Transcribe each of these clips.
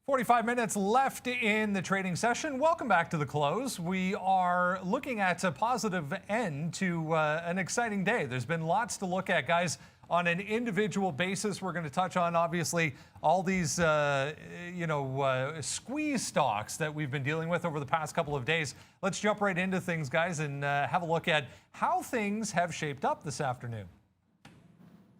45 minutes left in the trading session. Welcome back to the close. We are looking at a positive end to an exciting day. There's been lots to look at, guys. On an individual basis, we're going to touch on, obviously, all these, squeeze stocks that we've been dealing with over the past couple of days. Let's jump right into things, guys, and have a look at how things have shaped up this afternoon.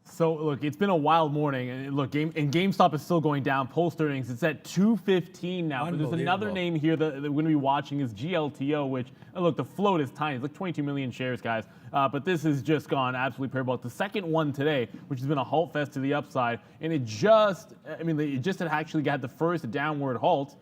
So, look, it's been a wild morning. And look, GameStop is still going down post earnings. It's at 215 now. But there's another name here that we're going to be watching is GLTO, which, look, the float is tiny. It's like 22 million shares, guys. But this has just gone absolutely parabolic. The second one today, which has been a halt fest to the upside. And it just had actually got the first downward halt.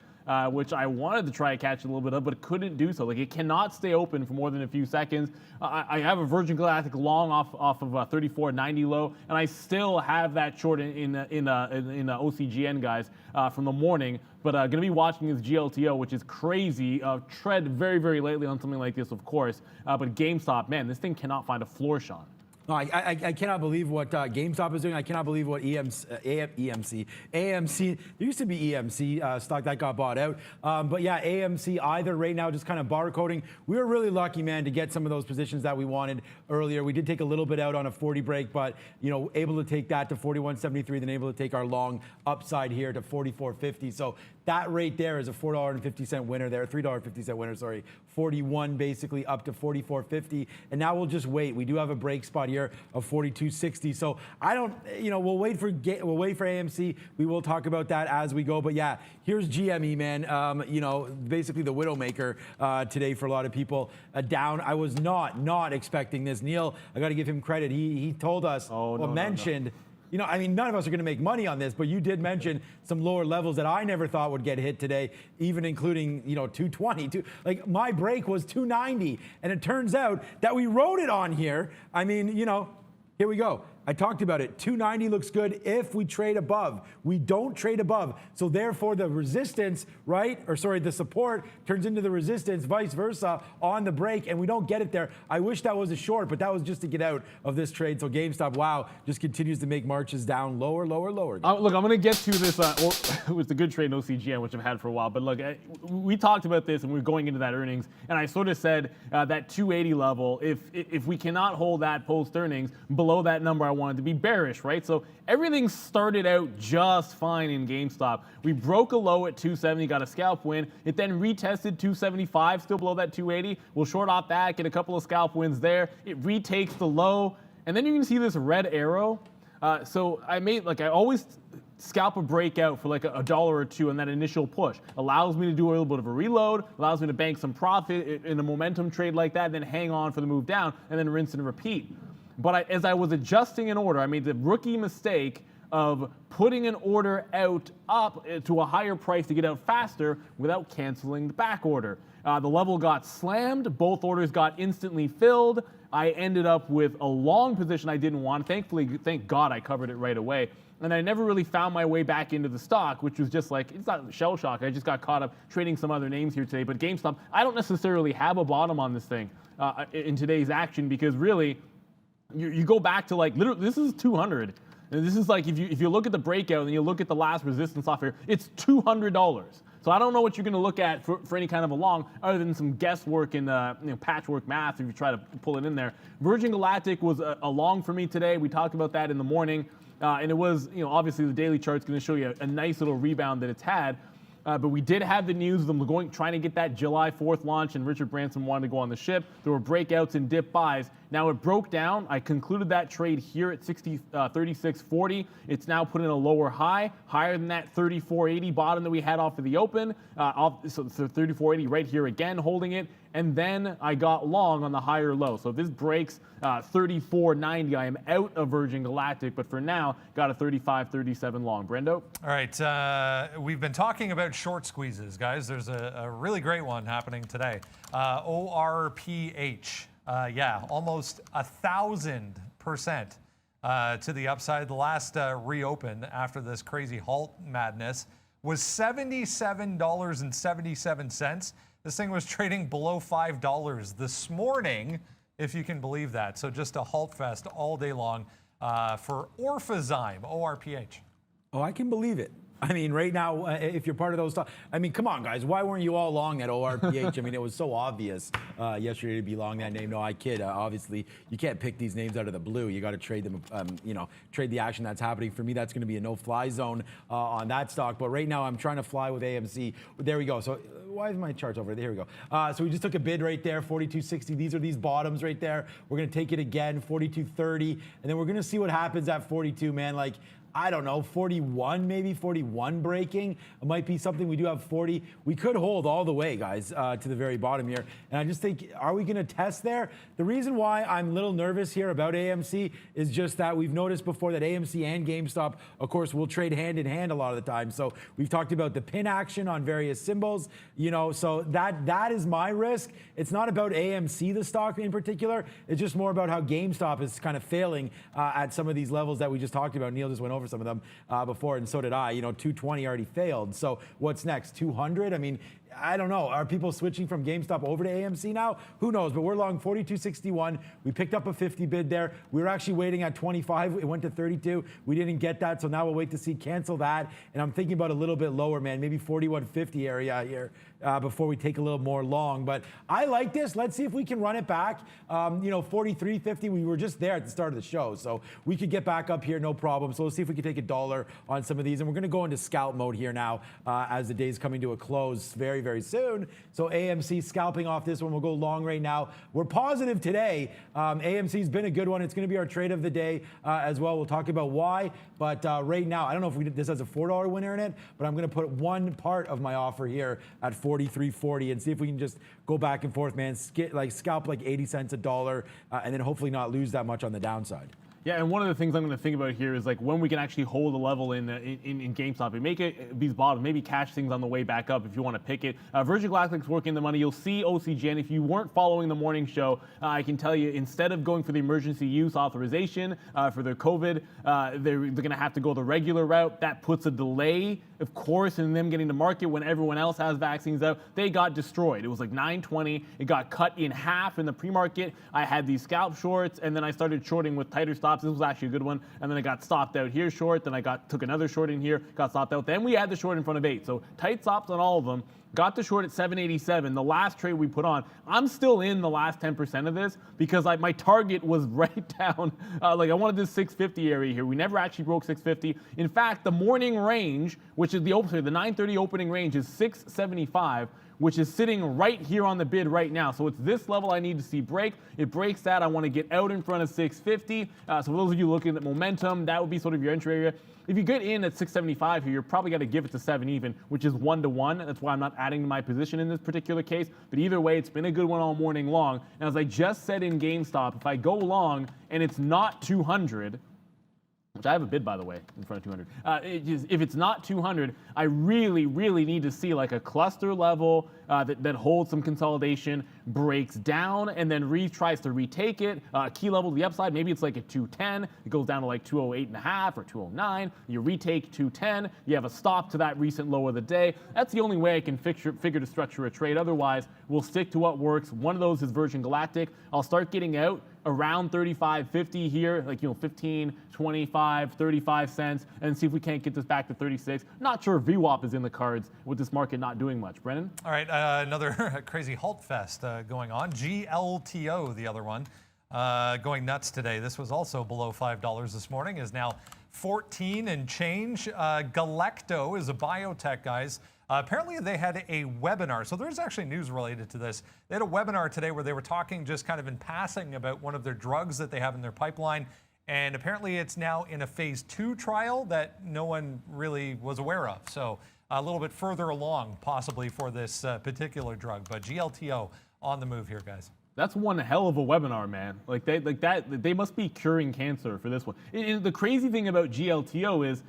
Which I wanted to try to catch a little bit of, but couldn't do so. Like, it cannot stay open for more than a few seconds. I have a Virgin Galactic long off of a 34.90 low, and I still have that short in OCGN, guys, from the morning. But going to be watching this GLTO, which is crazy. Tread very, very lightly on something like this, of course. But GameStop, man, this thing cannot find a floor, Sean. No, I cannot believe what GameStop is doing. I cannot believe what AMC. There used to be EMC stock that got bought out. But yeah, AMC either right now just kind of barcoding. We were really lucky, man, to get some of those positions that we wanted earlier. We did take a little bit out on a 40 break, but able to take that to 41.73, then able to take our long upside here to 44.50. So that rate there is a $4.50 winner there, $3.50 winner, sorry. 41 basically up to 44.50. And now we'll just wait. We do have a break spot here of 42.60. So I don't, we'll wait for AMC. We will talk about that as we go. But yeah, here's GME, man. Basically the widowmaker today for a lot of people. Down. I was not expecting this. Neil, I got to give him credit. He told us, mentioned. None of us are going to make money on this, but you did mention some lower levels that I never thought would get hit today, even including, 220. Like, my break was 290, and it turns out that we wrote it on here. Here we go. I talked about it. 290 looks good if we trade above. We don't trade above. So therefore the resistance, the support turns into the resistance, vice versa on the break, and we don't get it there. I wish that was a short, but that was just to get out of this trade. So GameStop, wow, just continues to make marches down lower. Look, I'm going to get to this. It was the good trade in OCGN, which I've had for a while. But look, we talked about this and we were going into that earnings, and I sort of said that 280 level, if we cannot hold that post earnings below that number, I wanted to be bearish, right? So everything started out just fine in GameStop. We broke a low at 270, got a scalp win. It then retested 275, still below that 280. We'll short off that, get a couple of scalp wins there. It retakes the low, and then you can see this red arrow. So I always scalp a breakout for like $1 or $2 on that initial push. Allows me to do a little bit of a reload, allows me to bank some profit in a momentum trade like that, then hang on for the move down, and then rinse and repeat. But as I was adjusting an order, I made the rookie mistake of putting an order out up to a higher price to get out faster without canceling the back order. The level got slammed. Both orders got instantly filled. I ended up with a long position I didn't want. Thankfully, thank God I covered it right away. And I never really found my way back into the stock, which was just like, it's not shell shock. I just got caught up trading some other names here today. But GameStop, I don't necessarily have a bottom on this thing in today's action, because really, you go back to literally, this is 200. And this is like, if you look at the breakout and you look at the last resistance off here, it's $200. So I don't know what you're going to look at for any kind of a long, other than some guesswork and patchwork math if you try to pull it in there. Virgin Galactic was a long for me today. We talked about that in the morning. And it was, obviously the daily chart's going to show you a nice little rebound that it's had. But we did have the news of them trying to get that July 4th launch, and Richard Branson wanted to go on the ship. There were breakouts and dip buys. Now it broke down. I concluded that trade here at 36.40. It's now put in a lower high, higher than that 34.80 bottom that we had off of the open. So 34.80 right here again, holding it. And then I got long on the higher low. So if this breaks 34.90, I am out of Virgin Galactic. But for now, got a 35.37 long. Brendo? All right. We've been talking about short squeezes, guys. There's a really great one happening today. ORPH. Almost 1,000% to the upside. The last reopen after this crazy halt madness was $77.77. This thing was trading below $5 this morning, if you can believe that. So just a halt fest all day long for Orphazyme, ORPH. Oh, I can believe it. I mean, right now, if you're part of those, I mean, come on, guys. Why weren't you all long that ORPH? I mean, it was so obvious yesterday to be long that name. No, I kid. Obviously, you can't pick these names out of the blue. You got to trade them, trade the action that's happening. For me, that's going to be a no-fly zone on that stock. But right now, I'm trying to fly with AMC. There we go. So why is my charts over there? Here we go. So we just took a bid right there, 42.60. These are these bottoms right there. We're going to take it again, 42.30. And then we're going to see what happens at 42, man. Like, I don't know, 41, maybe 41 breaking. It might be something. We do have 40. We could hold all the way, guys, to the very bottom here. And I just think, are we going to test there? The reason why I'm a little nervous here about AMC is just that we've noticed before that AMC and GameStop, of course, will trade hand in hand a lot of the time. So we've talked about the pin action on various symbols, so that is my risk. It's not about AMC, the stock in particular. It's just more about how GameStop is kind of failing at some of these levels that we just talked about. Neil just went over some of them before, and so did I. 220 already failed. So what's next? 200? I mean, I don't know. Are people switching from GameStop over to AMC now? Who knows? But we're long 42.61. We picked up a 50 bid there. We were actually waiting at 25. It went to 32. We didn't get that, so now we'll wait to see. Cancel that. And I'm thinking about a little bit lower, man. Maybe 41.50 area here before we take a little more long. But I like this. Let's see if we can run it back. 43.50. We were just there at the start of the show, so we could get back up here, no problem. So let's see if we can take $1 on some of these. And we're going to go into scalp mode here now as the day's coming to a close very, very soon. So AMC scalping off this one. We'll go long right now. We're positive today. AMC's been a good one. It's going to be our trade of the day as well. We'll talk about why. But right now, I don't know if this has a $4 winner in it, but I'm going to put one part of my offer here at 43.40 and see if we can just go back and forth, man. Scalp like 80 cents, $1, and then hopefully not lose that much on the downside. Yeah, and one of the things I'm going to think about here is like when we can actually hold a level in GameStop and make it these bottoms, maybe cash things on the way back up if you want to pick it. Virgin Galactic's working the money. You'll see OCGN. If you weren't following the morning show, I can tell you instead of going for the emergency use authorization for their COVID, they're going to have to go the regular route. That puts a delay, of course, in them getting to market when everyone else has vaccines out. They got destroyed. It was like 920. It got cut in half in the pre-market. I had these scalp shorts, and then I started shorting with tighter stops. This was actually a good one. And then I got stopped out here short. Then I took another short in here, got stopped out. Then we had the short in front of 8. So tight stops on all of them. Got the short at 787. The last trade we put on, I'm still in the last 10% of this because my target was right down. I wanted this 650 area here. We never actually broke 650. In fact, the morning range, which is the 930 opening range, is 675. Which is sitting right here on the bid right now. So it's this level I need to see break. It breaks that. I want to get out in front of 650. So for those of you looking at momentum, that would be sort of your entry area. If you get in at 675 here, you're probably got to give it to 7 even, which is 1-to-1. That's why I'm not adding to my position in this particular case. But either way, it's been a good one all morning long. And as I just said in GameStop, if I go long and it's not 200, which I have a bid, by the way, in front of 200. If it's not 200, I really, really need to see like a cluster level that holds some consolidation, breaks down, and then tries to retake it. Key level to the upside, maybe it's like a 210. It goes down to like 208.5 or 209. You retake 210. You have a stop to that recent low of the day. That's the only way I can figure to structure a trade. Otherwise, we'll stick to what works. One of those is Virgin Galactic. I'll start getting out around 35.50 here, 15, 25, 35 cents, and see if we can't get this back to 36. Not sure if VWAP is in the cards with this market not doing much. Brennan? All right, another crazy halt fest going on. GLTO, the other one, going nuts today. This was also below $5 this morning, is now 14 and change. Galactic is a biotech, guys. Apparently they had a webinar, so there's actually news related to this. They had a webinar today where they were talking just kind of in passing about one of their drugs that they have in their pipeline, and apparently it's now in a phase 2 trial that no one really was aware of. So a little bit further along possibly for this particular drug, but GLTO on the move here, guys. That's one hell of a webinar, man. They must be curing cancer for this one. The crazy thing about GLTO is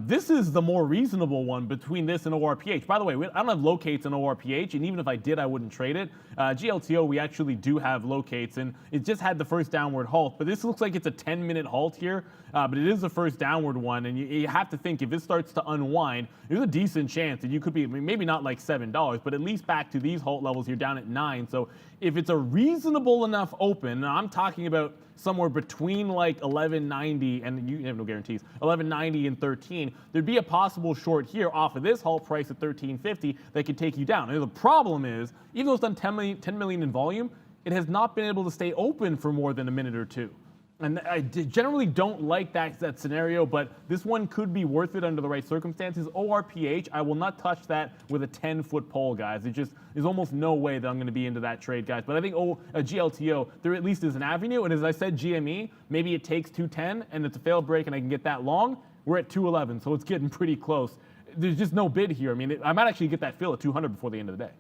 this is the more reasonable one between this and ORPH. By the way, I don't have locates in ORPH, and even if I did, I wouldn't trade it. GLTO, we actually do have locates, and it just had the first downward halt. But this looks like it's a 10-minute halt here, but it is the first downward one, and you have to think if it starts to unwind, there's a decent chance that you could be, maybe not like $7, but at least back to these halt levels, you're down at 9. So if it's a reasonable enough open, I'm talking about somewhere between like 1190 and you have no guarantees, 1190 and 13, there'd be a possible short here off of this halt price at 1350 that could take you down. And the problem is, even though it's done 10 million in volume, it has not been able to stay open for more than a minute or two. And I generally don't like that scenario, but this one could be worth it under the right circumstances. ORPH, I will not touch that with a 10-foot pole, guys. It just is almost no way that I'm going to be into that trade, guys. But I think GLTO, there at least is an avenue. And as I said, GME, maybe it takes 210 and it's a failed break and I can get that long. We're at 211, so it's getting pretty close. There's just no bid here. I mean, I might actually get that fill at 200 before the end of the day.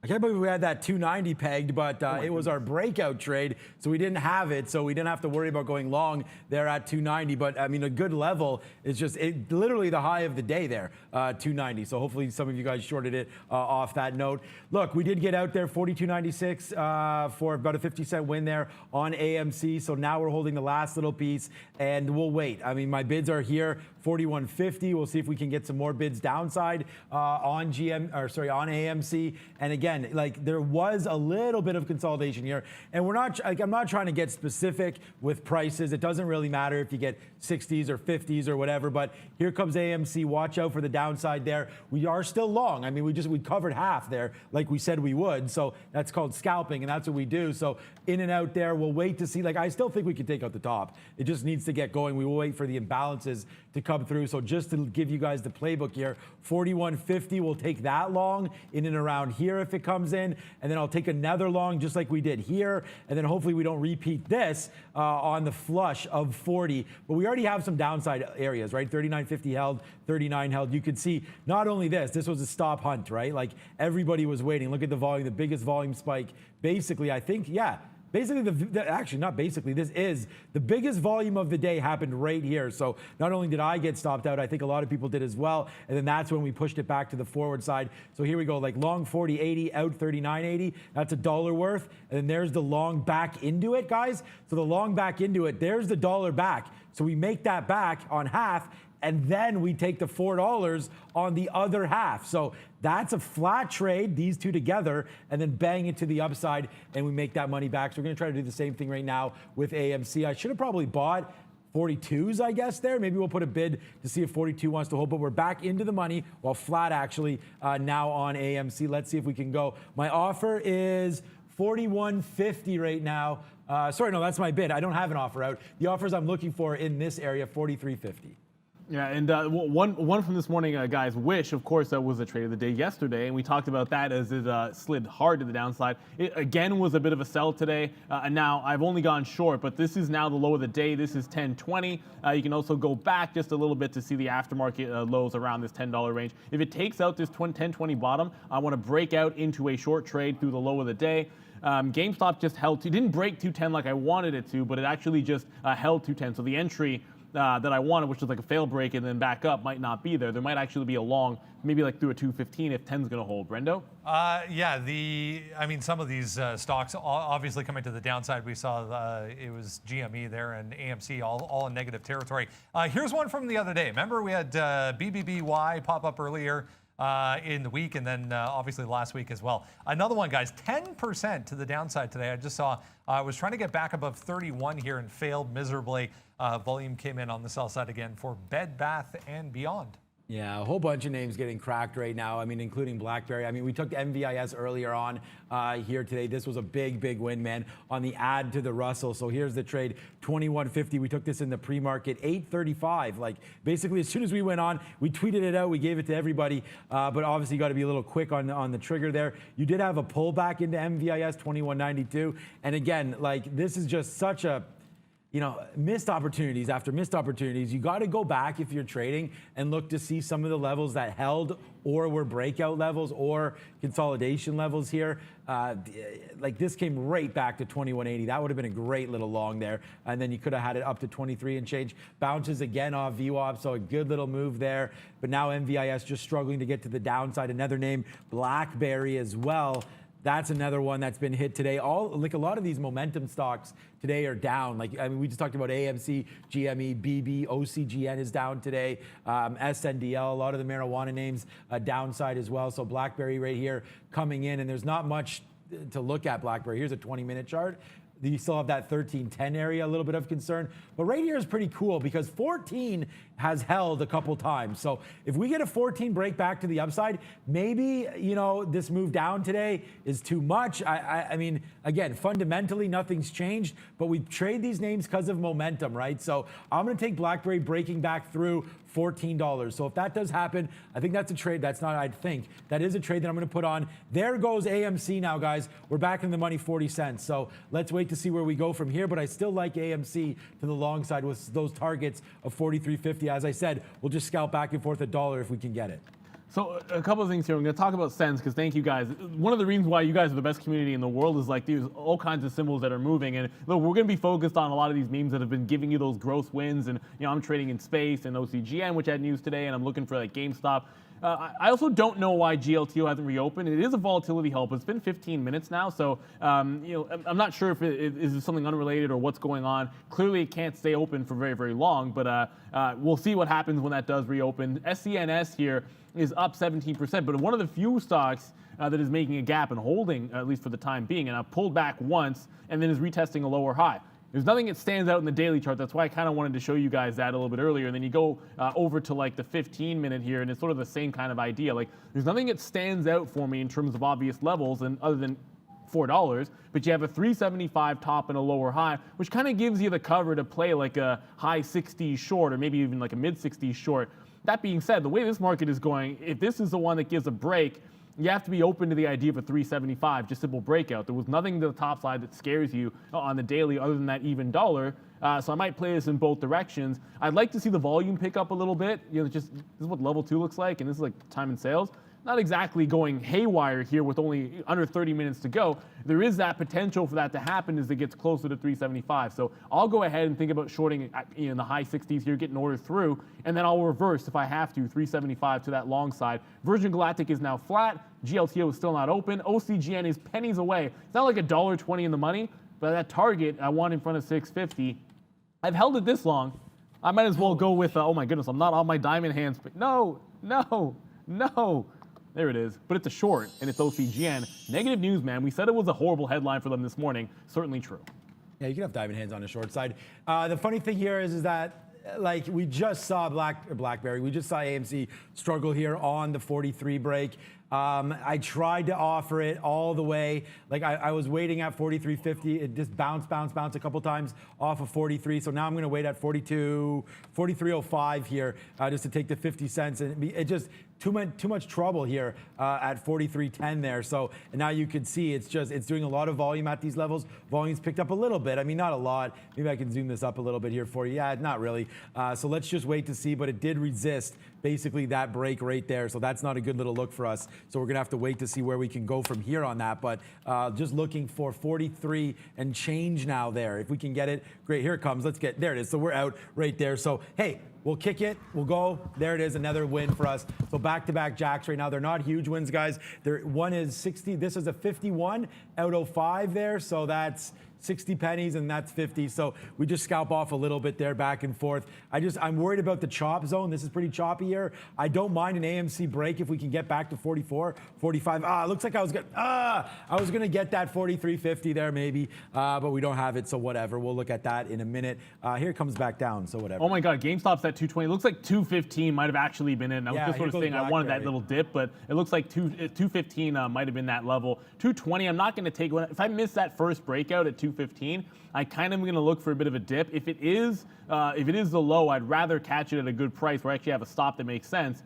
I can't believe we had that 290 pegged, but it was our breakout trade, so we didn't have it, so we didn't have to worry about going long there at 290. But I mean, a good level is just literally the high of the day there, 290. So hopefully some of you guys shorted it off that note. Look, we did get out there 42.96 for about a 50-cent win there on AMC. So now we're holding the last little piece, and we'll wait. I mean, my bids are here, 41.50. We'll see if we can get some more bids downside on AMC. And again, like there was a little bit of consolidation here, and we're not. I'm not trying to get specific with prices. It doesn't really matter if you get 60s or 50s or whatever. But here comes AMC. Watch out for the downside there. We are still long. I mean, we covered half there, like we said we would. So that's called scalping, and that's what we do. So in and out there. We'll wait to see. Like I still think we can take out the top. It just needs to get going. We will wait for the imbalances to come through. So just to give you guys the playbook here, 41.50. We'll take that long in and around here if it comes in, and then I'll take another long just like we did here, and then hopefully we don't repeat this on the flush of 40. But we already have some downside areas, right? 39.50 held, 39 held. You could see not only this was a stop hunt, right? Like everybody was waiting. Look at the volume, the biggest volume spike. Basically, I think, yeah. Basically, actually not basically, this is the biggest volume of the day happened right here. So not only did I get stopped out, I think a lot of people did as well. And then that's when we pushed it back to the forward side. So here we go, like long 40.80, out 39.80. That's $1 worth. And then there's the long back into it, guys. So the long back into it, there's the $1 back. So we make that back on half, and then we take the $4 on the other half. So that's a flat trade, these two together, and then bang it to the upside, and we make that money back. So we're gonna try to do the same thing right now with AMC. I should have probably bought 42s, I guess, there. Maybe we'll put a bid to see if 42 wants to hold, but we're back into the money, well, flat actually, now on AMC. Let's see if we can go. My offer is 41.50 right now. Sorry, no, that's my bid. I don't have an offer out. The offers I'm looking for in this area, 43.50. Yeah, and one from this morning, guys, Wish, of course, was a trade of the day yesterday, and we talked about that as it slid hard to the downside. It, again, was a bit of a sell today, and now I've only gone short, but this is now the low of the day. This is 10.20. You can also go back just a little bit to see the aftermarket lows around this $10 range. If it takes out this 10.20 bottom, I want to break out into a short trade through the low of the day. GameStop just held, it didn't break 210 like I wanted it to, but it actually just held 210. So the entry that I wanted, which was like a fail break and then back up, might not be there. There might actually be a long, maybe like through a 215 if 10's going to hold. Brendo? Yeah, I mean, some of these stocks obviously coming to the downside. We saw it was GME there and AMC all in negative territory. Here's one from the other day. Remember we had BBBY pop up earlier in the week, and then obviously last week as well. Another one, guys, 10% to the downside today. I just saw, I was trying to get back above 31 here and failed miserably. Volume came in on the sell side again for Bed Bath & Beyond. Yeah, a whole bunch of names getting cracked right now. I mean, including BlackBerry. I mean, we took MVIS earlier on here today. This was a big, big win, man, on the add to the Russell. So here's the trade, 21.50. We took this in the pre-market, 8.35. Like, basically, as soon as we went on, we tweeted it out. We gave it to everybody. But obviously, you got to be a little quick on the trigger there. You did have a pullback into MVIS, 21.92. And again, like, this is just such a, you know, missed opportunities after missed opportunities. You got to go back if you're trading and look to see some of the levels that held or were breakout levels or consolidation levels here. Like this came right back to 21.80. That would have been a great little long there. And then you could have had it up to 23 and change. Bounces again off VWAP, so a good little move there. But now MVIS just struggling to get to the downside. Another name, BlackBerry as well. That's another one that's been hit today. Like a lot of these momentum stocks today are down. Like, I mean, we just talked about AMC, GME, BB, OCGN is down today. SNDL, a lot of the marijuana names downside as well. So BlackBerry right here coming in, and there's not much to look at BlackBerry. Here's a 20-minute chart. You still have that 13.10 area, a little bit of concern. But right here is pretty cool because 14 has held a couple times. So if we get a 14 break back to the upside, maybe, you know, this move down today is too much. I mean, again, fundamentally, nothing's changed, but we trade these names because of momentum, right? So I'm going to take BlackBerry breaking back through $14. So if that does happen, I think that's a trade. That's not, I think. That is a trade that I'm going to put on. There goes AMC now, guys. We're back in the money 40 cents. So let's wait to see where we go from here. But I still like AMC to the long side with those targets of 43.50. As I said, we'll just scalp back and forth $1 if we can get it. So a couple of things here. I'm going to talk about cents because thank you guys. One of the reasons why you guys are the best community in the world is like there's all kinds of symbols that are moving. And look, we're going to be focused on a lot of these memes that have been giving you those gross wins. And you know, I'm trading in space and OCGN, which had news today, and I'm looking for like GameStop. I also don't know why GLTO hasn't reopened. It is a volatility help. It's been 15 minutes now, so you know, I'm not sure if it is something unrelated or what's going on. Clearly, it can't stay open for very, very long, but we'll see what happens when that does reopen. SCNS here is up 17%, but one of the few stocks that is making a gap and holding, at least for the time being, and I've pulled back once and then is retesting a lower high. There's nothing that stands out in the daily chart. That's why I kind of wanted to show you guys that a little bit earlier. And then you go over to like the 15-minute here, and it's sort of the same kind of idea. Like there's nothing that stands out for me in terms of obvious levels, and other than $4, but you have a 375 top and a lower high, which kind of gives you the cover to play like a high 60s short, or maybe even like a mid 60s short. That being said, the way this market is going, if this is the one that gives a break, you have to be open to the idea of a 375, just simple breakout. There was nothing to the top side that scares you on the daily other than that even dollar. So I might play this in both directions. I'd like to see the volume pick up a little bit. You know, just this is what level 2 looks like, and this is like time in sales. Not exactly going haywire here with only under 30 minutes to go. There is that potential for that to happen as it gets closer to 375. So I'll go ahead and think about shorting in the high 60s here, getting order through, and then I'll reverse if I have to, 375 to that long side. Virgin Galactic is now flat. GLTO is still not open. OCGN is pennies away. It's not like $1.20 in the money, but that target I want in front of 650. I've held it this long. I might as well go with, oh my goodness, I'm not on my diamond hands. But no. There it is, but it's a short, and it's OCGN. Negative news, man. We said it was a horrible headline for them this morning. Certainly true. Yeah, you can have diamond hands on the short side. The funny thing here is that, like, we just saw BlackBerry. We just saw AMC struggle here on the 43 break. I tried to offer it all the way. Like I was waiting at 43.50. It just bounced a couple times off of 43. So now I'm going to wait at 43.05 here just to take the 50 cents. And it just too much trouble here at 43.10 there. So and now you can see it's doing a lot of volume at these levels. Volume's picked up a little bit. I mean, not a lot. Maybe I can zoom this up a little bit here for you. Yeah, not really. So let's just wait to see. But it did resist basically that break right there. So that's not a good little look for us. So we're going to have to wait to see where we can go from here on that. But just looking for 43 and change now there. If we can get it, great. Here it comes. There it is. So we're out right there. So, hey, we'll kick it. We'll go. There it is. Another win for us. So back-to-back jacks right now. They're not huge wins, guys. One is 60. This is a 51 out of 5 there. So that's 60 pennies, and that's 50. So we just scalp off a little bit there, back and forth. I'm worried about the chop zone. This is pretty choppy here. I don't mind an AMC break if we can get back to 44, 45. It looks like I was gonna get that 43.50 there maybe, but we don't have it, so whatever. We'll look at that in a minute. Here it comes back down, so whatever. Oh my God, GameStop's at 220. It looks like 215 might have actually been in. I was just sort of saying I wanted that little dip, but it looks like 215 might have been that level. 220, I'm not going to take one. If I miss that first breakout at 215, I kind of am going to look for a bit of a dip. If it is the low, I'd rather catch it at a good price where I actually have a stop that makes sense.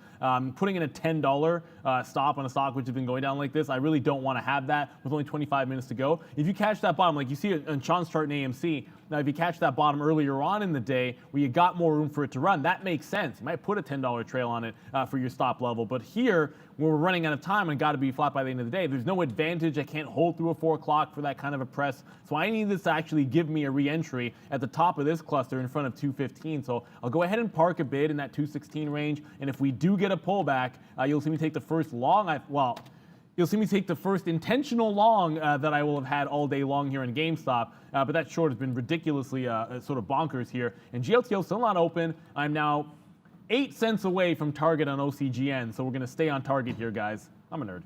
Putting in a $10 stop on a stock which has been going down like this, I really don't want to have that with only 25 minutes to go. If you catch that bottom, like you see on Sean's chart in AMC, now if you catch that bottom earlier on in the day where you got more room for it to run, that makes sense. You might put a $10 trail on it for your stop level. But here, when we're running out of time and got to be flat by the end of the day, there's no advantage. I can't hold through a 4 o'clock for that kind of a press. So I need this to actually give me a re-entry at the top of this cluster in front of 215. So I'll go ahead and park a bid in that 216 range. And if we do get a pullback, you'll see me take the first long. You'll see me take the first intentional long that I will have had all day long here in GameStop. But that short has been ridiculously sort of bonkers here. And GLTO still not open. I'm now 8 cents away from target on OCGN. So we're going to stay on target here, guys. I'm a nerd.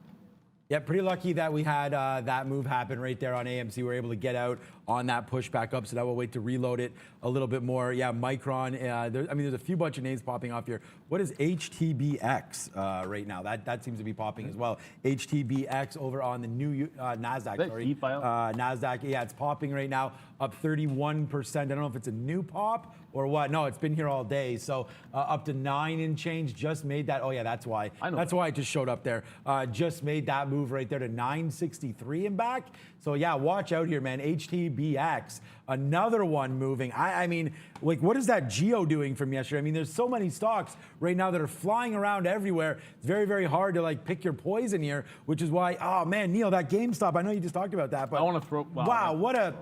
Yeah, pretty lucky that we had that move happen right there on AMC. We were able to get out on that push back up. So that will wait to reload it a little bit more. Yeah, Micron. There's a few bunch of names popping off here. What is HTBX right now? That seems to be popping as well. HTBX over on the new NASDAQ. Sorry, NASDAQ. Yeah, it's popping right now, up 31%. I don't know if it's a new pop or what. No, it's been here all day. So up to 9 and change. Just made that. Oh yeah, that's why. That's why it just showed up there. Just made that move right there to 963 and back. So yeah, watch out here, man. HTBX, another one moving. I mean, like, what is that Geo doing from yesterday? I mean, there's so many stocks right now that are flying around everywhere. It's very, very hard to like pick your poison here, which is why, oh man, Neil, that GameStop, I know you just talked about that, but I want to throw. Wow, what a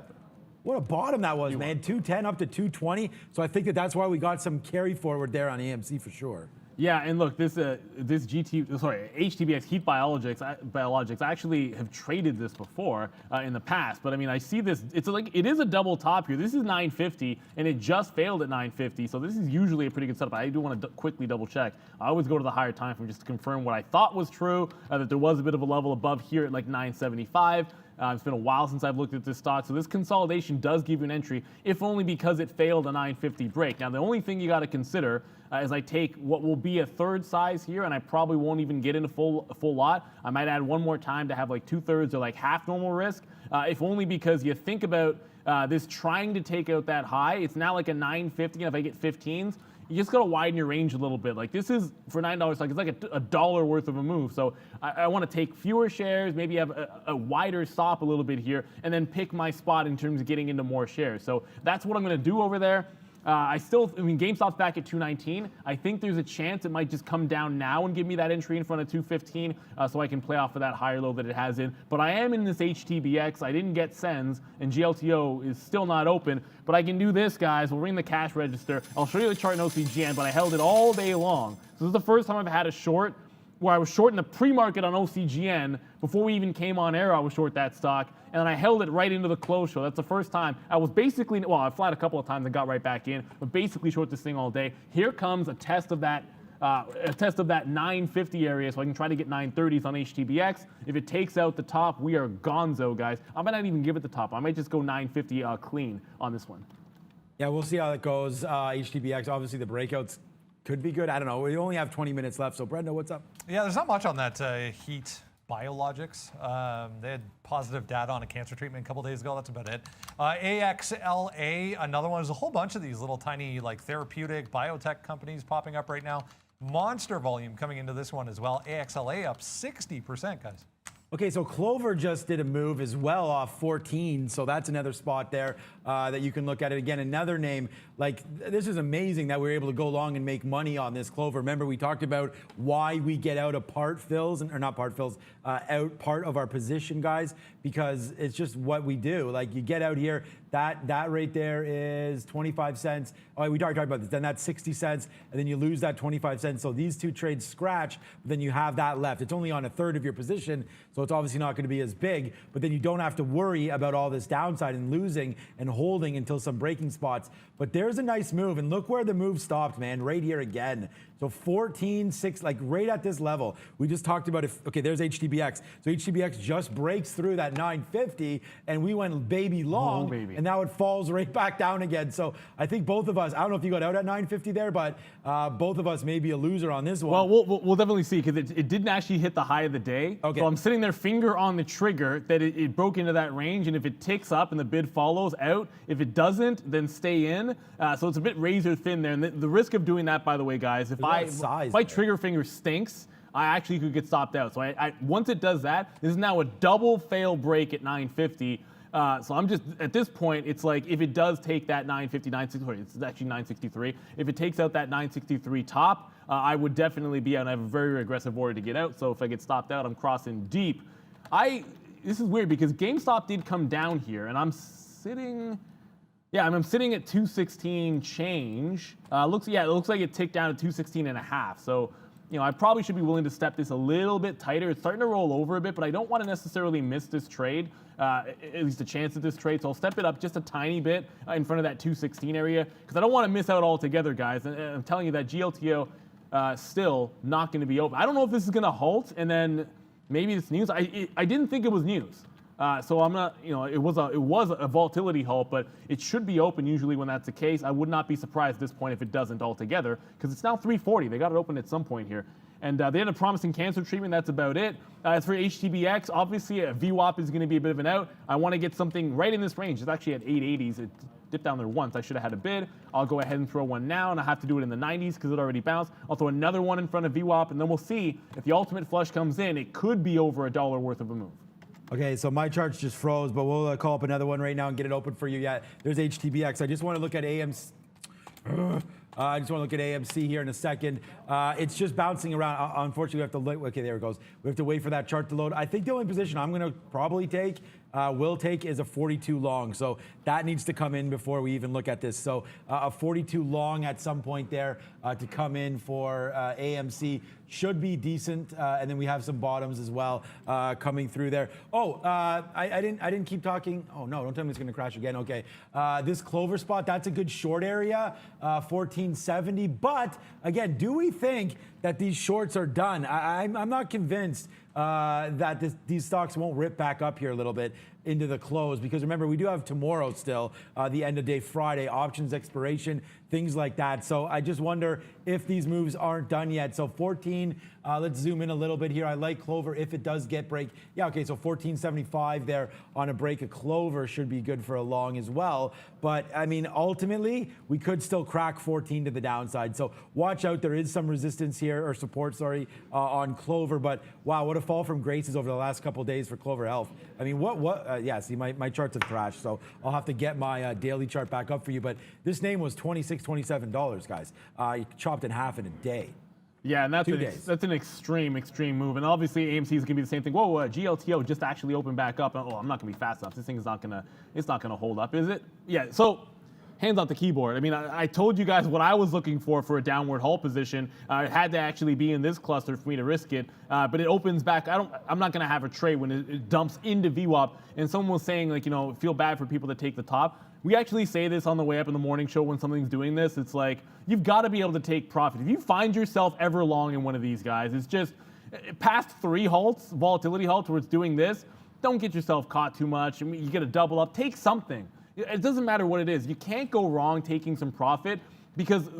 bottom that was, man. 210 up to 220. So I think that's why we got some carry forward there on AMC for sure. Yeah, and look, this HTBX, Heat Biologics, I actually have traded this before in the past, but I mean, I see this, it is a double top here. This is 950, and it just failed at 950, so this is usually a pretty good setup. I do want to quickly double check. I always go to the higher time frame just to confirm what I thought was true, that there was a bit of a level above here at like 975. It's been a while since I've looked at this stock, so this consolidation does give you an entry, if only because it failed a 950 break. Now, the only thing you got to consider is I take what will be a third size here, and I probably won't even get in a full lot. I might add one more time to have like 2/3 or like half normal risk, if only because you think about this trying to take out that high. It's now like a 950, and if I get 15s, you just got to widen your range a little bit. Like this is, for $9, like it's like a $1 worth of a move. So I want to take fewer shares, maybe have a wider stop a little bit here, and then pick my spot in terms of getting into more shares. So that's what I'm going to do over there. GameStop's back at 219. I think there's a chance it might just come down now and give me that entry in front of 215, so I can play off of that higher low that it has in. But I am in this HTBX. I didn't get sends, and GLTO is still not open. But I can do this, guys. We'll ring the cash register. I'll show you the chart in OCGN, but I held it all day long. So this is the first time I've had a short where I was short in the pre-market on OCGN. Before we even came on air, I was short that stock, and then I held it right into the close show. That's the first time. I was basically, well, I flat a couple of times and got right back in, but basically short this thing all day. Here comes a test of that 950 area, so I can try to get 930s on HTBX. If it takes out the top, we are gonzo, guys. I might not even give it the top. I might just go 950 clean on this one. Yeah, we'll see how it goes. HTBX, obviously the breakouts could be good. I don't know. We only have 20 minutes left. So, Brenda, what's up? Yeah, there's not much on that Heat Biologics. They had positive data on a cancer treatment a couple days ago. That's about it. AXLA, another one. There's a whole bunch of these little tiny like therapeutic biotech companies popping up right now. Monster volume coming into this one as well. AXLA up 60%, guys. Okay, so Clover just did a move as well off 14, so that's another spot there that you can look at it. Again, another name. Like, this is amazing that we're able to go long and make money on this Clover. Remember, we talked about why we get out of part fills, or not part fills, out part of our position, guys, because it's just what we do. Like, you get out here, that right there is 25 cents. Oh, we already talked about this. Then that's 60 cents, and then you lose that 25 cents. So these two trades scratch, but then you have that left. It's only on a third of your position, so it's obviously not going to be as big, but then you don't have to worry about all this downside and losing and holding until some breaking spots. But there's a nice move, and look where the move stopped, man, right here again. So 14.6, like right at this level. We just talked about okay, there's HTBX. So HTBX just breaks through that 950, and we went baby long, and now it falls right back down again. So I think both of us, I don't know if you got out at 950 there, but both of us may be a loser on this one. Well, we'll definitely see, because it didn't actually hit the high of the day. Okay. So I'm sitting there, finger on the trigger, that it broke into that range, and if it ticks up and the bid follows, out. If it doesn't, then stay in. So it's a bit razor thin there. And the risk of doing that, by the way, guys, if my trigger finger stinks, I actually could get stopped out. So once it does that, this is now a double fail break at 950. So I'm just, at this point, it's like if it does take that 950, 963, it's actually 963. If it takes out that 963 top, I would definitely be out. I have a very aggressive order to get out. So if I get stopped out, I'm crossing deep. This is weird because GameStop did come down here, and I'm sitting. Yeah, I'm sitting at 216 change. It looks like it ticked down to 216 and a half. So, I probably should be willing to step this a little bit tighter. It's starting to roll over a bit, but I don't want to necessarily miss this trade, at least a chance at this trade. So I'll step it up just a tiny bit in front of that 216 area, because I don't want to miss out altogether, guys. And I'm telling you that GLTO still not going to be open. I don't know if this is going to halt, and then maybe it's news. I didn't think it was news. So I'm not, it was a volatility halt, but it should be open usually when that's the case. I would not be surprised at this point if it doesn't altogether, because it's now 340. They got it open at some point here. And they had a promising cancer treatment. That's about it. As for HTBX, obviously a VWAP is going to be a bit of an out. I want to get something right in this range. It's actually at 880s. It dipped down there once. I should have had a bid. I'll go ahead and throw one now, and I have to do it in the 90s because it already bounced. I'll throw another one in front of VWAP, and then we'll see if the ultimate flush comes in. It could be over $1 worth of a move. Okay, so my charts just froze, but we'll call up another one right now and get it open for you. Yeah, there's HTBX. I just want to look at AMC. I just want to look at AMC here in a second. It's just bouncing around. Unfortunately, we have to look. Okay, there it goes. We have to wait for that chart to load. I think the only position I'm going to probably take, will take, is a 42 long. So that needs to come in before we even look at this. So a 42 long at some point there to come in for AMC should be decent. And then we have some bottoms as well coming through there. Oh, I didn't keep talking. Oh no, don't tell me it's going to crash again. Okay, this Clover spot, that's a good short area, 1470. But again, do we think that these shorts are done? I'm not convinced that these stocks won't rip back up here a little bit into the close, because remember, we do have tomorrow still, the end of day Friday, options expiration, things like that. So I just wonder if these moves aren't done yet. So 14, let's zoom in a little bit here. I like Clover if it does get break. Yeah, okay, so 1475 there on a break of Clover should be good for a long as well. But I mean, ultimately, we could still crack 14 to the downside. So watch out, there is some resistance here, or support, sorry, on Clover. But wow, what a fall from graces over the last couple of days for Clover Health. I mean, yeah, see, my charts have crashed, so I'll have to get my daily chart back up for you. But this name was $26, $27, guys. Chopped in half in a day. Yeah, and that's an extreme move. And obviously, AMC is going to be the same thing. Whoa, GLTO just actually opened back up. Oh, I'm not going to be fast enough. This thing is not going to hold up, is it? Yeah, so hands on the keyboard. I mean, I told you guys what I was looking for a downward halt position. It had to actually be in this cluster for me to risk it. But it opens back. I'm not going to have a trade when it dumps into VWAP. And someone was saying, like, feel bad for people that take the top. We actually say this on the way up in the morning show when something's doing this. It's like, you've got to be able to take profit. If you find yourself ever long in one of these guys, it's just past 3 halts, volatility halts, where it's doing this, don't get yourself caught too much. I mean, you get a double up, take something. It doesn't matter what it is. You can't go wrong taking some profit, because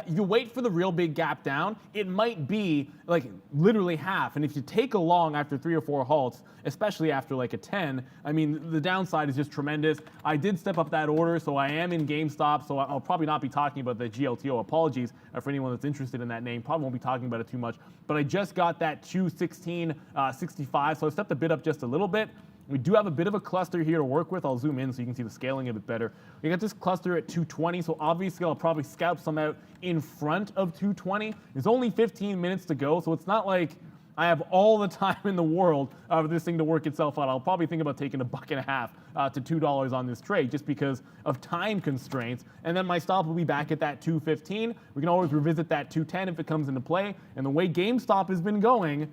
you wait for the real big gap down, it might be like literally half. And if you take a long after 3 or 4 halts, especially after like a 10, I mean, the downside is just tremendous. I did step up that order, so I am in GameStop, so I'll probably not be talking about the GLTO. Apologies for anyone that's interested in that name. Probably won't be talking about it too much. But I just got that 216.65, so I stepped a bit up just a little bit. We do have a bit of a cluster here to work with. I'll zoom in so you can see the scaling a bit better. We got this cluster at 220, so obviously I'll probably scalp some out in front of 220. There's only 15 minutes to go, so it's not like I have all the time in the world for this thing to work itself out. I'll probably think about taking $1.50 to $2 on this trade just because of time constraints. And then my stop will be back at that 215. We can always revisit that 210 if it comes into play. And the way GameStop has been going, if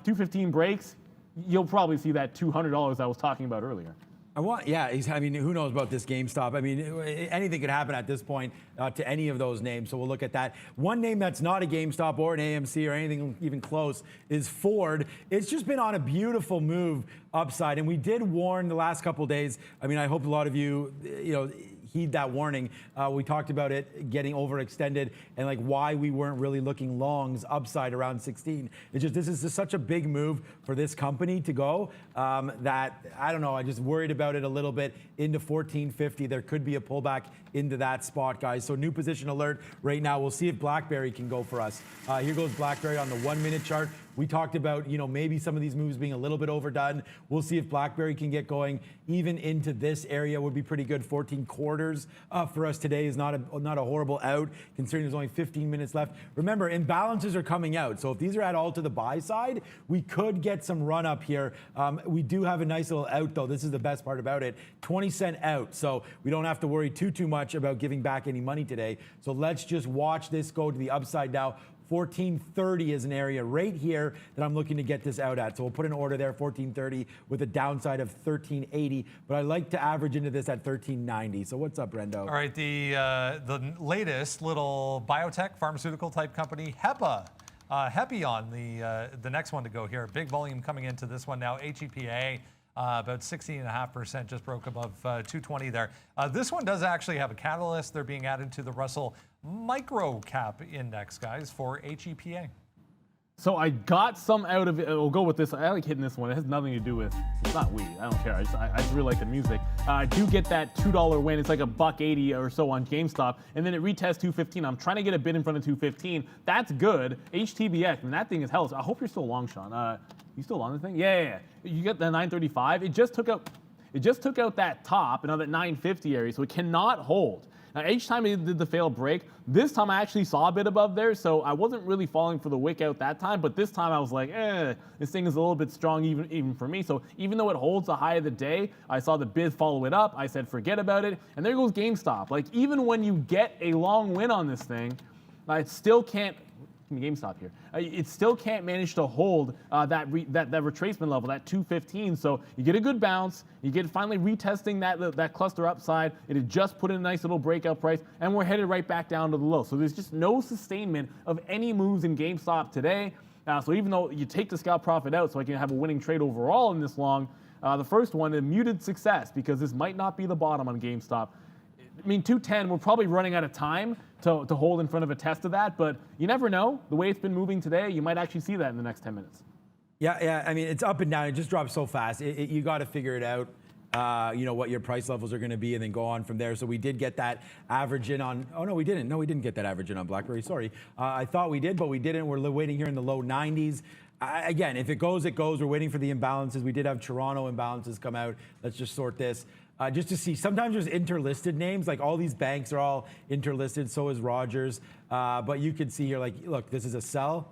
215 breaks, you'll probably see that $200 I was talking about earlier. I mean, who knows about this GameStop? I mean, anything could happen at this point to any of those names, so we'll look at that. One name that's not a GameStop or an AMC or anything even close is Ford. It's just been on a beautiful move upside, and we did warn the last couple of days. I mean, I hope a lot of you, heed that warning. We talked about it getting overextended and like why we weren't really looking longs upside around 16. It's just, this is just such a big move for this company to go that, I don't know, I just worried about it a little bit into 1450. There could be a pullback into that spot, guys. So new position alert right now. We'll see if BlackBerry can go for us. Here goes BlackBerry on the 1-minute chart. We talked about, maybe some of these moves being a little bit overdone. We'll see if BlackBerry can get going. Even into this area would be pretty good. 14 quarters for us today is not a horrible out, considering there's only 15 minutes left. Remember, imbalances are coming out. So if these are at all to the buy side, we could get some run up here. We do have a nice little out, though. This is the best part about it. 20-cent out. So we don't have to worry too much about giving back any money today. So let's just watch this go to the upside now. 1430 is an area right here that I'm looking to get this out at. So we'll put an order there, 1430, with a downside of 1380. But I like to average into this at 1390. So what's up, Brendo? All right, the latest little biotech pharmaceutical type company, HEPA. Hepi on the next one to go here. Big volume coming into this one now. HEPA about 16.5%, just broke above 220 there. This one does actually have a catalyst. They're being added to the Russell Micro Cap Index, guys, for HEPA. So I got some out of it. We'll go with this. I like hitting this one. It has nothing to do with, it's not weed. I don't care. I just really like the music. I do get that $2 win. It's like $1.80 or so on GameStop. And then it retests 215. I'm trying to get a bid in front of 215. That's good. HTBX, and that thing is hell. I hope you're still long, Sean. You still on the thing? Yeah. You get the 935. It just took out that top, that 950 area, so it cannot hold. Now, each time it did the failed break, this time I actually saw a bit above there, so I wasn't really falling for the wick out that time, but this time I was like, this thing is a little bit strong even for me. So even though it holds the high of the day, I saw the bid follow it up. I said, forget about it. And there goes GameStop. Like, even when you get a long win on this thing, it still can't, GameStop here. It still can't manage to hold that retracement level, that 215. So you get a good bounce. You get finally retesting that cluster upside. It had just put in a nice little breakout price, and we're headed right back down to the low. So there's just no sustainment of any moves in GameStop today. So even though you take the scalp profit out so I can have a winning trade overall in this long, the first one, a muted success because this might not be the bottom on GameStop. I mean, 210, we're probably running out of time to hold in front of a test of that, but you never know. The way it's been moving today, you might actually see that in the next 10 minutes. Yeah. I mean, it's up and down. It just drops so fast. You got to figure it out. What your price levels are going to be, and then go on from there. So we did get that average in on. Oh no, we didn't. No, we didn't get that average in on BlackBerry. Sorry, I thought we did, but we didn't. We're waiting here in the low 90s. Again, if it goes, it goes. We're waiting for the imbalances. We did have Toronto imbalances come out. Let's just sort this. Just to see, sometimes there's interlisted names, like all these banks are all interlisted, so is Rogers. But you can see here, like, look, this is a sell.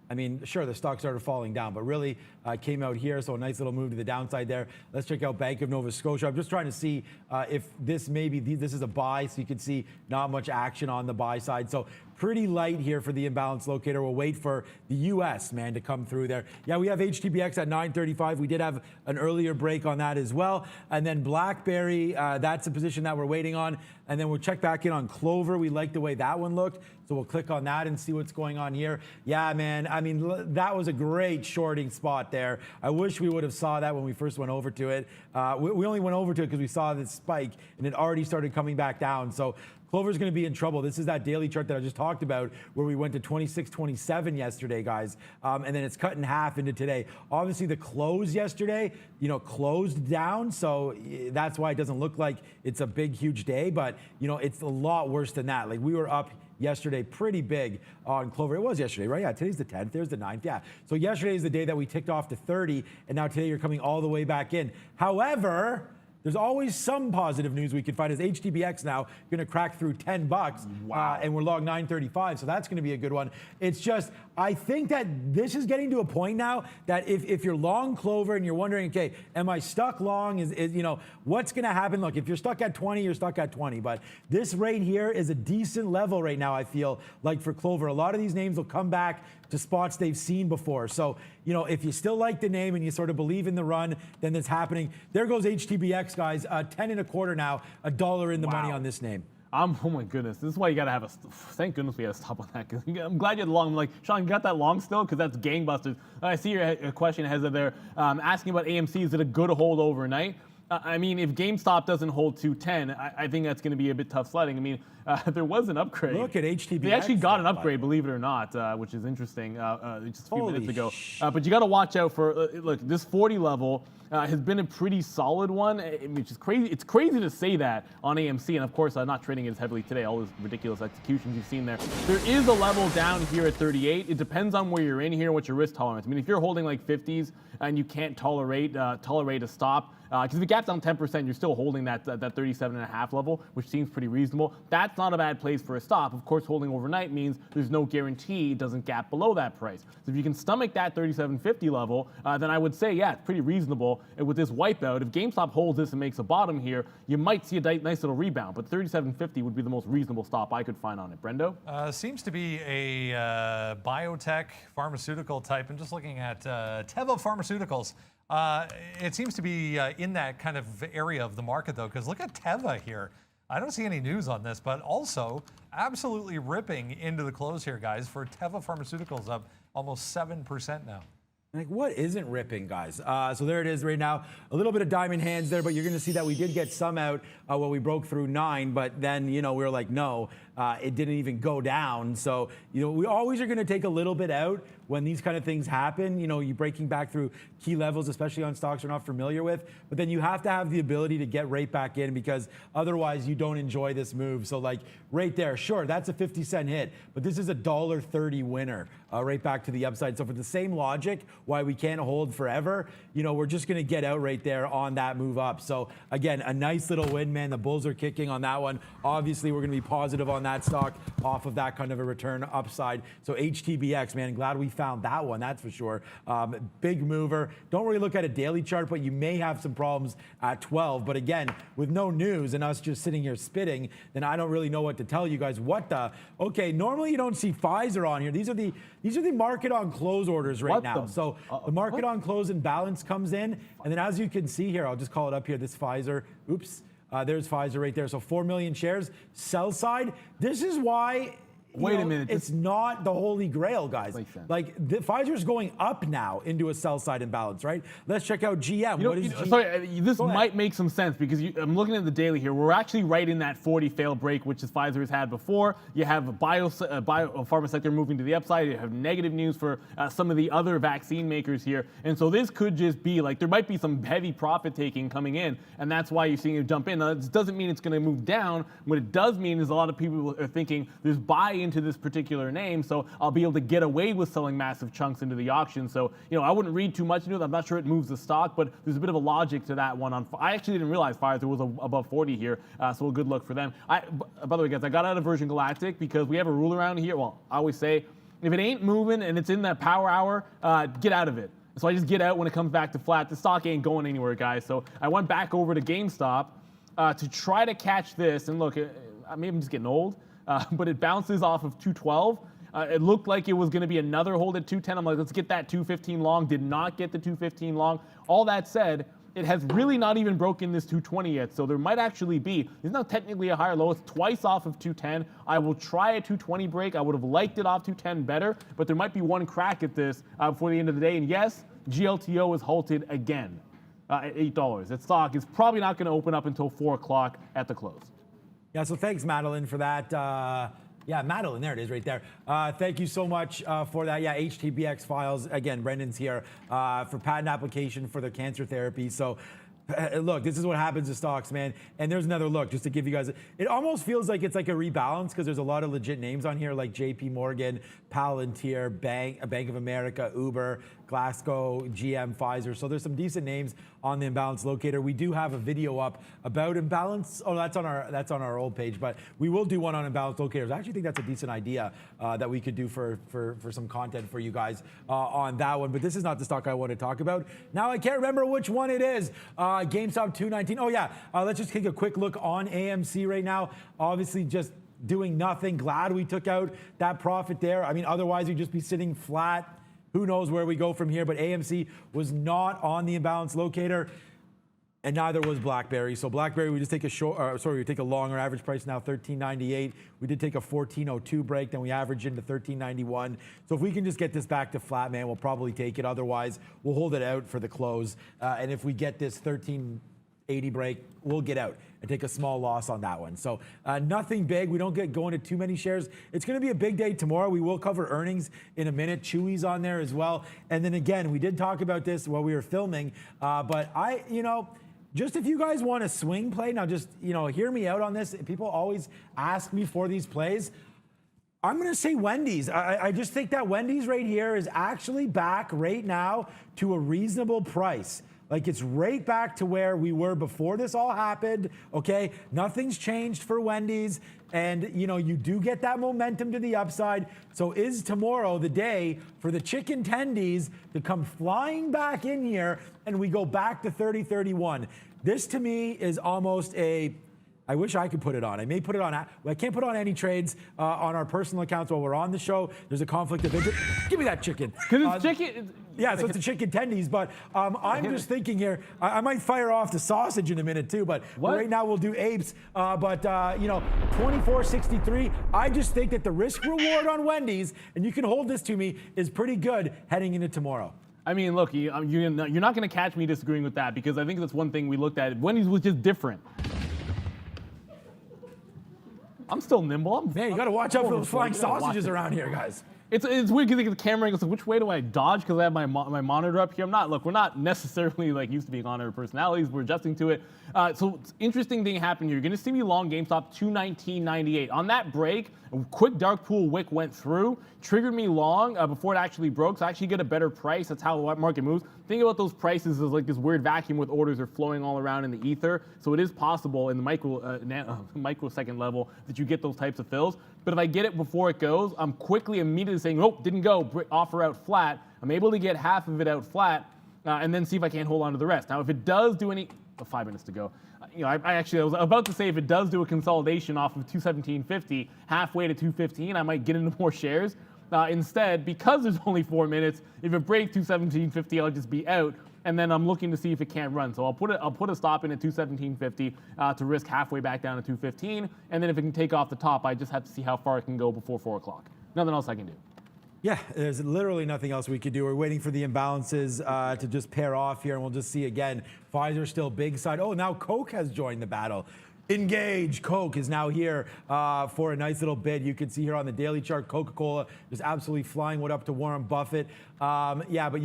I mean, sure, the stock started falling down, but really came out here, so a nice little move to the downside there. Let's check out Bank of Nova Scotia. I'm just trying to see if this this is a buy, so you can see not much action on the buy side. So pretty light here for the imbalance locator. We'll wait for the U.S., man, to come through there. Yeah, we have HTBX at 935. We did have an earlier break on that as well. And then BlackBerry, that's a position that we're waiting on. And then we'll check back in on Clover. We like the way that one looked. So we'll click on that and see what's going on here. Yeah, man, I mean, that was a great shorting spot there. I wish we would have saw that when we first went over to it. We only went over to it because we saw this spike and it already started coming back down. So Clover's going to be in trouble. This is that daily chart that I just talked about where we went to 26.27 yesterday, guys. And then it's cut in half into today. Obviously, the close yesterday, closed down. So that's why it doesn't look like it's a big, huge day. But, it's a lot worse than that. Like, we were up yesterday pretty big on Clover. It was yesterday, right? Yeah, today's the 10th. There's the 9th. Yeah. So yesterday is the day that we ticked off to 30. And now today you're coming all the way back in. However, there's always some positive news we can find as HTBX now going to crack through $10. Wow. And we're log 935, so that's going to be a good one. It's just, I think that this is getting to a point now that if you're long Clover and you're wondering, okay, am I stuck long? What's going to happen? Look, if you're stuck at 20, you're stuck at 20. But this right here is a decent level right now, I feel like, for Clover. A lot of these names will come back to spots they've seen before. So, if you still like the name and you sort of believe in the run, then that's happening. There goes HTBX, guys. 10.25 now, $1 in the money on this name. Oh my goodness, this is why you gotta have thank goodness we had to stop on that. I'm glad you had the long. I'm like, Sean, you got that long still? Because that's gangbusters. I see your question has it there, asking about AMC. Is it a good hold overnight? I mean, if GameStop doesn't hold 210, I think that's going to be a bit tough sledding. I mean, there was an upgrade. Look at HTBX. They actually got an upgrade, believe it or not, which is interesting, just a few minutes ago. But you got to watch out for, look, this 40 level has been a pretty solid one, which is crazy. It's crazy to say that on AMC, and of course, not trading it as heavily today, all those ridiculous executions you've seen there. There is a level down here at 38. It depends on where you're in here, what's your risk tolerance. I mean, if you're holding like 50s and you can't tolerate a stop, because if it gaps down 10%, you're still holding that 37.5 level, which seems pretty reasonable. That's not a bad place for a stop. Of course, holding overnight means there's no guarantee it doesn't gap below that price. So if you can stomach that 37.50 level, then I would say, yeah, it's pretty reasonable. And with this wipeout, if GameStop holds this and makes a bottom here, you might see a nice little rebound. But 37.50 would be the most reasonable stop I could find on it. Brendo? Seems to be a biotech pharmaceutical type. And just looking at Teva Pharmaceuticals, it seems to be in that kind of area of the market, though, because look at Teva here. I don't see any news on this, but also absolutely ripping into the close here, guys, for Teva Pharmaceuticals, up almost 7% now. Like, what isn't ripping, guys? So there it is right now. A little bit of diamond hands there, but you're going to see that we did get some out when we broke through 9, but then, we were like, no, it didn't even go down. So, we always are going to take a little bit out when these kind of things happen. You're breaking back through key levels, especially on stocks we're not familiar with, but then you have to have the ability to get right back in because otherwise you don't enjoy this move. So like right there, sure, that's a 50-cent hit, but this is a $1.30 winner right back to the upside. So for the same logic, why we can't hold forever, we're just going to get out right there on that move up. So again, a nice little win, man. The bulls are kicking on that one. Obviously, we're going to be positive on that stock off of that kind of a return upside. So HTBX, man, glad we found that one, that's for sure. Big mover. Don't really look at a daily chart, but you may have some problems at 12. But again, with no news and us just sitting here spitting, then I don't really know what to tell you guys. Okay, normally you don't see Pfizer on here. These are the market on close orders right now. So the market on close and balance comes in, and then as you can see here, I'll just call it up here, this Pfizer, oops, there's Pfizer right there. So 4 million shares, sell side. This is why Wait a minute. It's not the holy grail, guys. Like Pfizer's going up now into a sell side imbalance, right? Let's check out GM. This might make some sense because I'm looking at the daily here. We're actually right in that 40 fail break, which is Pfizer has had before. You have a pharma sector moving to the upside. You have negative news for some of the other vaccine makers here. And so this could just be like, there might be some heavy profit taking coming in, and that's why you're seeing it jump in. Now, this doesn't mean it's going to move down. What it does mean is a lot of people are thinking there's buy into this particular name, so I'll be able to get away with selling massive chunks into the auction. So, I wouldn't read too much into it. I'm not sure it moves the stock, but there's a bit of a logic to that one. I actually didn't realize Pfizer was above 40 here, so a good look for them. By the way, guys, I got out of Virgin Galactic because we have a rule around here. Well, I always say, if it ain't moving and it's in that power hour, get out of it. So I just get out when it comes back to flat. The stock ain't going anywhere, guys. So I went back over to GameStop to try to catch this, and look, maybe I'm just getting old. But it bounces off of 212. It looked like it was going to be another hold at 210. I'm like, let's get that 215 long. Did not get the 215 long. All that said, it has really not even broken this 220 yet. So there might actually be, it's not technically a higher low. It's twice off of 210. I will try a 220 break. I would have liked it off 210 better, but there might be one crack at this before the end of the day. And yes, GLTO is halted again at $8. That stock is probably not going to open up until 4 o'clock at the close. Yeah, so thanks, Madeline, for that. Yeah, Madeline, there it is right there. Thank you so much for that. Yeah, HTBX files. Again, Brendan's here for patent application for the cancer therapy. So, look, this is what happens to stocks, man. And there's another look, just to give you guys, it almost feels like it's like a rebalance because there's a lot of legit names on here like JP Morgan, Palantir, Bank of America, Uber, Glasgow, GM, Pfizer. So there's some decent names on the imbalance locator. We do have a video up about imbalance. Oh, that's on our old page, but we will do one on imbalance locators. I actually think that's a decent idea that we could do for some content for you guys on that one. But this is not the stock I want to talk about. Now I can't remember which one it is. GameStop 219. Oh yeah, let's just take a quick look on AMC right now. Obviously just doing nothing. Glad we took out that profit there. I mean, otherwise we'd just be sitting flat. Who knows where we go from here, but AMC was not on the imbalance locator, and neither was BlackBerry. So BlackBerry, we just take we take a longer average price now, $13.98. We did take a 14.02 break, then we averaged into $13.91. So if we can just get this back to flat, man, we'll probably take it. Otherwise, we'll hold it out for the close. And if we get this 13.80 break, we'll get out and take a small loss on that one. So nothing big. We don't get going to too many shares. It's going to be a big day tomorrow. We will cover earnings in a minute. Chewy's on there as well. And then again, we did talk about this while we were filming, but just if you guys want a swing play, now just, hear me out on this. People always ask me for these plays. I'm going to say Wendy's. I just think that Wendy's right here is actually back right now to a reasonable price. Like it's right back to where we were before this all happened, okay? Nothing's changed for Wendy's, and you do get that momentum to the upside. So is tomorrow the day for the chicken tendies to come flying back in here and we go back to 30-31? This to me is almost I wish I could put it on. I may put it on. I can't put on any trades on our personal accounts while we're on the show. There's a conflict of interest. Give me that chicken. Because it's chicken. Yeah, so it's a chicken tendies, but I'm just thinking here, I might fire off the sausage in a minute too, but right now we'll do apes. But 24.63, I just think that the risk reward on Wendy's, and you can hold this to me, is pretty good heading into tomorrow. I mean, look, you're not going to catch me disagreeing with that because I think that's one thing we looked at. Wendy's was just different. I'm still nimble. Man, you got to watch out for those flying sausages around here, guys. It's weird because the camera angles. Which way do I dodge? Because I have my monitor up here. We're not necessarily like used to being on our personalities. We're adjusting to it. So interesting thing happened here. You're going to see me long GameStop 219.98 on that break. A quick dark pool wick went through, triggered me long before it actually broke. So I actually get a better price. That's how the market moves. Think about those prices as like this weird vacuum with orders are flowing all around in the ether. So it is possible in the microsecond level that you get those types of fills. But if I get it before it goes, I'm immediately saying, nope, didn't go, offer out flat. I'm able to get half of it out flat and then see if I can't hold on to the rest. Now, if it does do 5 minutes to go. I was about to say if it does do a consolidation off of 217.50 halfway to 215, I might get into more shares. Instead, because there's only 4 minutes, if it breaks 217.50, I'll just be out. And then I'm looking to see if it can't run. So I'll put a stop in at 217.50 to risk halfway back down to 215. And then if it can take off the top, I just have to see how far it can go before 4 o'clock. Nothing else I can do. Yeah, there's literally nothing else we could do. We're waiting for the imbalances to just pair off here, and we'll just see again. Pfizer still big side. Oh, now Coke has joined the battle. Engage. Coke is now here for a nice little bid. You can see here on the daily chart, Coca-Cola is absolutely flying up to Warren Buffett. Yeah, but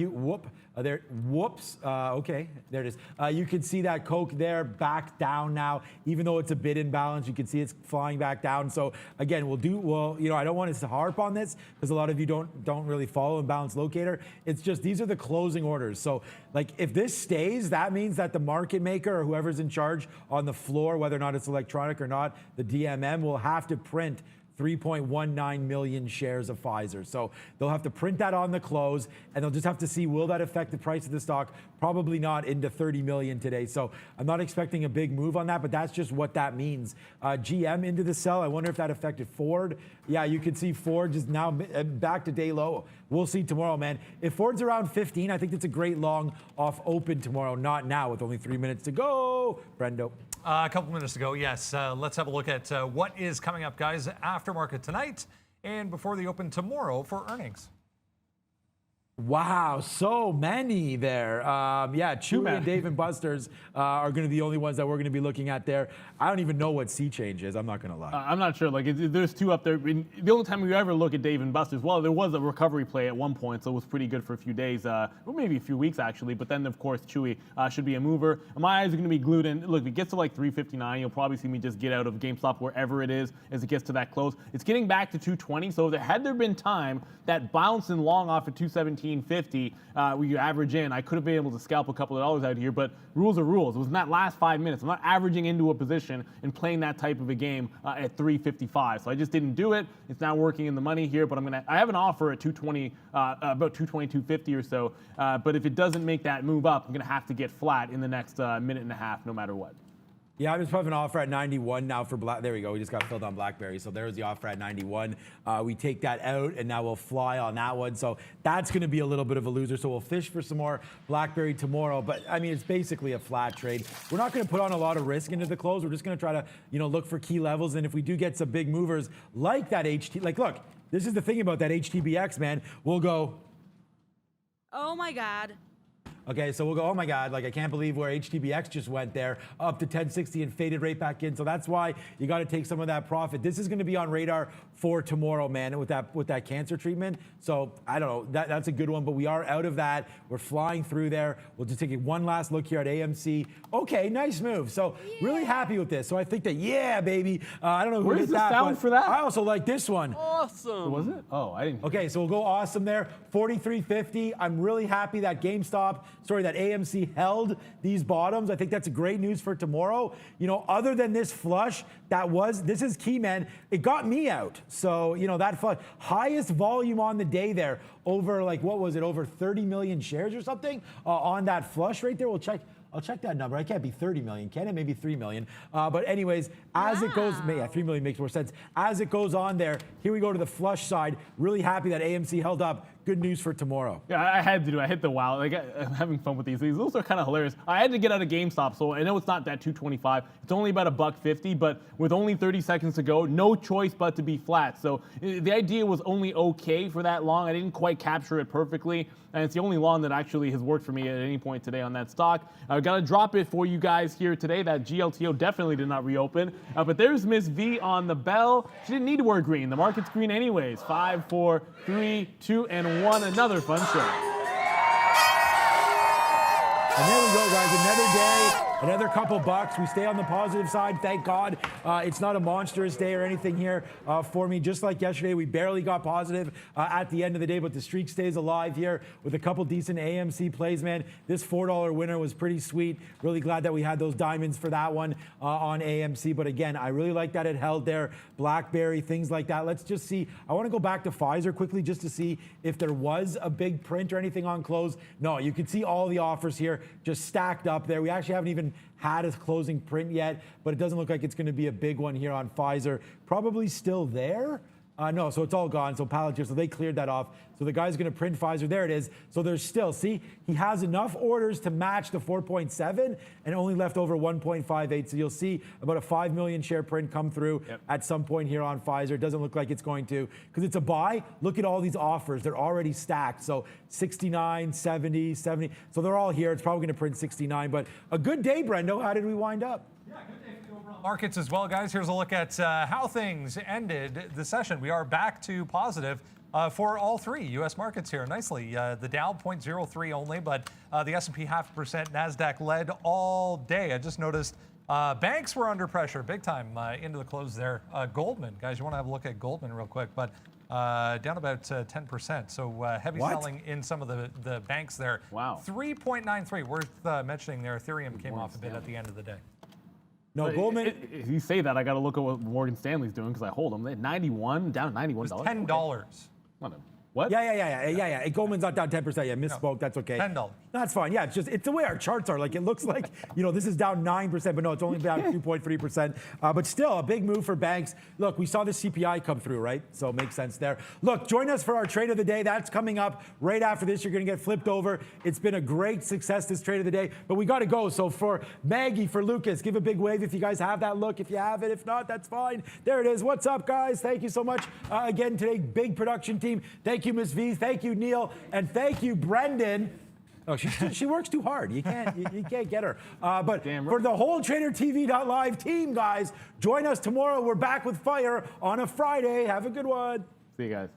okay, there it is. You can see that Coke there back down now, even though it's a bid imbalance. You can see it's flying back down. So again, I don't want us to harp on this because a lot of you don't really follow imbalance locator. It's just these are the closing orders. So like if this stays, that means that the market maker or whoever's in charge on the floor, whether or not it's electronic or not, the DMM will have to print 3.19 million shares of Pfizer. So they'll have to print that on the close, and they'll just have to see, will that affect the price of the stock? Probably not into 30 million today. So I'm not expecting a big move on that, but that's just what that means. GM into the sell. I wonder if that affected Ford. Yeah, you can see Ford just now back to day low. We'll see tomorrow, man. If Ford's around 15, I think that's a great long off open tomorrow, not now with only 3 minutes to go. Brendo. A couple minutes to go, yes. Let's have a look at what is coming up, guys, after market tonight and before the open tomorrow for earnings. Wow, so many there. Yeah, Chewy and Dave and Buster's are going to be the only ones that we're going to be looking at there. I don't even know what sea change is. I'm not going to lie. I'm not sure. Like, there's two up there. The only time we ever look at Dave and Buster's, well, there was a recovery play at one point, so it was pretty good for a few days, or maybe a few weeks actually. But then, of course, Chewy should be a mover. My eyes are going to be glued in. Look, if it gets to like 359, you'll probably see me just get out of GameStop wherever it is as it gets to that close. It's getting back to 220. So had there been time that bouncing long off at 217.50, where you average in, I could have been able to scalp a couple of dollars out here, but rules are rules. It was in that last 5 minutes. I'm not averaging into a position and playing that type of a game at 355. So I just didn't do it. It's now working in the money here, but I have an offer at 220, about 220, 250 or so. But if it doesn't make that move up, I'm going to have to get flat in the next minute and a half, no matter what. Yeah, I'm just putting an offer at 91 now for Black. There we go. We just got filled on BlackBerry. So there's the offer at 91. We take that out, and now we'll fly on that one. So that's going to be a little bit of a loser. So we'll fish for some more BlackBerry tomorrow. But I mean, it's basically a flat trade. We're not going to put on a lot of risk into the close. We're just going to try to, look for key levels. And if we do get some big movers like that look, this is the thing about that HTBX, man. We'll go, oh my God. Okay, so we'll go, oh my God, like I can't believe where HTBX just went there, up to 1060 and faded right back in. So that's why you got to take some of that profit. This is going to be on radar for tomorrow, man, with that cancer treatment. So I don't know, that's a good one, but we are out of that. We're flying through there. We'll just take one last look here at AMC. Okay, nice move. So really happy with this. So I think that, yeah, baby. I don't know who Where's hit the that. sound for that? I also like this one. Awesome. Was it? Oh, I didn't. Okay, so we'll go awesome there. 43.50. I'm really happy that that AMC held these bottoms. I think that's great news for tomorrow. Other than this flush, this is key, man. It got me out. So, that flush, highest volume on the day there, over over 30 million shares or something on that flush right there. I'll check that number. I can't be 30 million, can it? Maybe 3 million. But anyways, as it goes, 3 million makes more sense. As it goes on there, here we go to the flush side. Really happy that AMC held up. good news for tomorrow. Yeah, I had to do. I hit the wow. Like I'm having fun with these. Those are kind of hilarious. I had to get out of GameStop, so I know it's not that 225. It's only about $1.50, but with only 30 seconds to go, no choice but to be flat. So the idea was only okay for that long. I didn't quite capture it perfectly, and it's the only long that actually has worked for me at any point today on that stock. I've got to drop it for you guys here today. That GLTO definitely did not reopen, but there's Miss V on the bell. She didn't need to wear green. The market's green anyways. 5, 4, 3, 2, and 1. Another fun show. And there we go, guys. Another day, another couple bucks. We stay on the positive side, thank God. It's not a monstrous day or anything here for me. Just like yesterday, we barely got positive at the end of the day, but the streak stays alive here with a couple decent AMC plays, man. This $4 winner was pretty sweet. Really glad that we had those diamonds for that one on AMC. But again, I really like that it held there. BlackBerry, things like that. Let's just see. I want to go back to Pfizer quickly just to see if there was a big print or anything on close. No, you can see all the offers here just stacked up there. We actually haven't even had a closing print yet, but it doesn't look like it's going to be a big one here on Pfizer. Probably still there. No, so it's all gone. So Palantir, so they cleared that off. So the guy's going to print Pfizer. There it is. So there's still, see, he has enough orders to match the 4.7 and only left over 1.58. So you'll see about a 5 million share print come through at some point here on Pfizer. It doesn't look like it's going to, because it's a buy. Look at all these offers. They're already stacked. So 69, 70, 70. So they're all here. It's probably going to print 69. But a good day, Brendo. How did we wind up? Markets as well, guys. Here's a look at how things ended the session. We are back to positive for all three U.S. markets here nicely. The Dow 0.03 only, but the S&P 0.5%. NASDAQ led all day. I just noticed banks were under pressure big time into the close there. Goldman, guys, you want to have a look at Goldman real quick, but down about 10%. So heavy selling in some of the banks there. Wow. 3.93 worth mentioning there. Ethereum came off a bit at the end of the day. No, Goldman. If you say that, I got to look at what Morgan Stanley's doing because I hold them. They're 91, down $91. $10. What? Yeah. Goldman's not down 10%. Yeah, misspoke. That's okay. $10. That's fine. Yeah, it's the way our charts are. Like it looks like, this is down 9%, but no, it's only down 2.3%. But still a big move for banks. Look, we saw the CPI come through, right? So it makes sense there. Look, join us for our trade of the day. That's coming up right after this. You're going to get flipped over. It's been a great success, this trade of the day, but we got to go. So for Maggie, for Lucas, give a big wave if you guys have that look. If you have it, if not, that's fine. There it is. What's up, guys? Thank you so much. Again, today, big production team. Thank you, Ms. V. Thank you, Neil. And thank you, Brendan. Oh, she works too hard. You can't get her. But for the whole tradertv.live team, guys, join us tomorrow. We're back with fire on a Friday. Have a good one. See you guys.